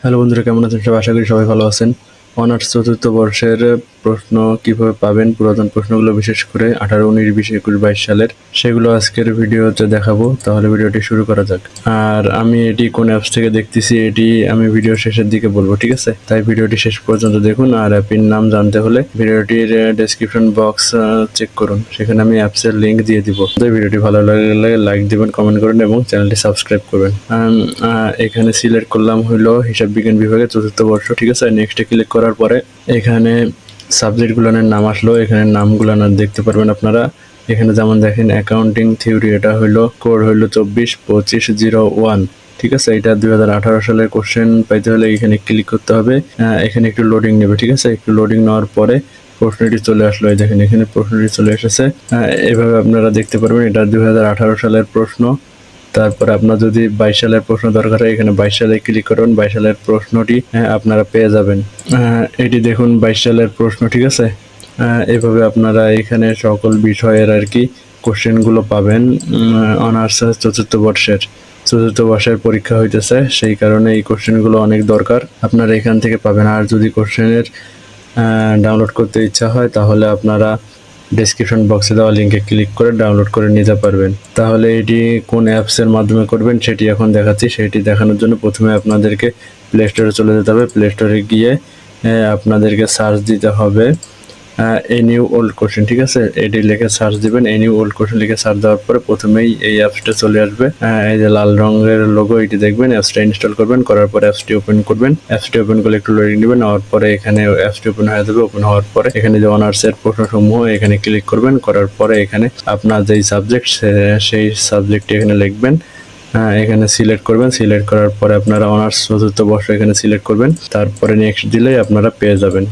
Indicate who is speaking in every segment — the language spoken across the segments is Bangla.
Speaker 1: হ্যালো বন্ধুরা, কেমন আছেন সবাই? আশা করি সবাই ভালো আছেন। অনার্স চতুর্থ বর্ষের প্রশ্ন কিভাবে পাবেন, পুরাতন প্রশ্নগুলো বিশেষ করে 18, 19, 20, 21, 22 সালের, সেগুলো আজকের ভিডিওতে দেখাবো। তাহলে ভিডিওটি শুরু করা যাক। আর আমি এটি কোন অ্যাপস থেকে দেখতেছি এটি আমি ভিডিও শেষের দিকে বলবো, ঠিক আছে? তাই ভিডিওটি শেষ পর্যন্ত দেখুন। আর অ্যাপের নাম জানতে হলে ভিডিওটির ডেসক্রিপশন বক্স চেক করুন, সেখানে আমি অ্যাপসের লিঙ্ক দিয়ে দিব। ভিডিওটি ভালো লাগলে লাইক দিবেন, কমেন্ট করবেন এবং চ্যানেলটি সাবস্ক্রাইব করবেন। এখানে সিলেক্ট করলাম হইলো হিসাব বিজ্ঞান বিভাগের চতুর্থ বর্ষ, ঠিক আছে? নেক্সটে ক্লিক করার পরে এখানে সাবজেক্টগুলোর নাম আসলো, এখানে নামগুলো দেখতে পারবেন আপনারা। এখানে যেমন দেখেন অ্যাকাউন্টিং থিওরি, এটা হইলো কোড হইলো 242501, ঠিক আছে? এটা 2018 সালের কোশ্চেন পাইতে হলে এখানে ক্লিক করতে হবে। এখানে একটু লোডিং নেবে, ঠিক আছে? একটু লোডিং নেওয়ার পরে প্রশ্নটি চলে আসলো। এই দেখেন এখানে প্রশ্নটি চলে এসেছে। এভাবে আপনারা দেখতে পারবেন এটা 2018 সালের প্রশ্ন। তারপরে আপনার যদি 22 সালের প্রশ্ন দরকার হয় এখানে 22 সালে ক্লিক করুন, 22 সালের প্রশ্নটি আপনারা পেয়ে যাবেন। এটি দেখুন 22 সালের প্রশ্ন, ঠিক আছে? এভাবে আপনারা এখানে সকল বিষয়ের আর কি কোশ্চেনগুলো পাবেন। অনার্স চতুর্থ বর্ষের পরীক্ষা হইতেছে, সেই কারণে এই কোশ্চেনগুলো অনেক দরকার, আপনারা এখান থেকে পাবেন। আর যদি কোশ্চেনের ডাউনলোড করতে ইচ্ছা হয় তাহলে আপনারা ডেসক্রিপশন বক্সে দেওয়া লিঙ্কে ক্লিক করে ডাউনলোড করে নিতে পারবেন। তাহলে এটি কোন অ্যাপসের মাধ্যমে করবেন সেটি এখন দেখাচ্ছি। সেটি দেখানোর জন্য প্রথমে আপনাদেরকে প্লে স্টোরে চলে যেতে হবে। প্লে স্টোরে গিয়ে আপনাদেরকে সার্চ দিতে হবে এ নিউ ওল্ড কোশ্চেন, ঠিক আছে? এটি লিখে সার্চ দিবেন, এ নিউ ওল্ড কোশ্চেন লিখে সার্চ দেওয়ার পরে প্রথমেই এই অ্যাপসটা চলে আসবে। এই যে লাল রঙের লোগো, এটি দেখবেন। অ্যাপসটা ইনস্টল করবেন, করার পরে অ্যাপসটি ওপেন করবেন। অ্যাপসটি ওপেন করলে একটু লোডিং নেবেন, নেওয়ার পরে এখানে অ্যাপসটি ওপেন হয়ে যাবে। ওপেন হওয়ার পরে এখানে যে অনার্সের প্রশ্নসমূহ এখানে ক্লিক করবেন, করার পরে এখানে আপনার যেই সাবজেক্ট সেই সাবজেক্টটি এখানে লিখবেন। এখানে সিলেক্ট করবেন, সিলেক্ট করার পরে আপনারা অনার্স চতুর্থ বর্ষ এখানে সিলেক্ট করবেন, তারপরে নেক্সট দিলেই আপনারা পেয়ে যাবেন।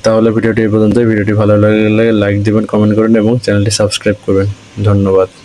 Speaker 1: তাহলে ভিডিওটি এই পর্যন্ত। ভিডিওটি ভালো লাগলে লাইক দিবেন, কমেন্ট করবেন এবং চ্যানেলটি সাবস্ক্রাইব করবেন। ধন্যবাদ।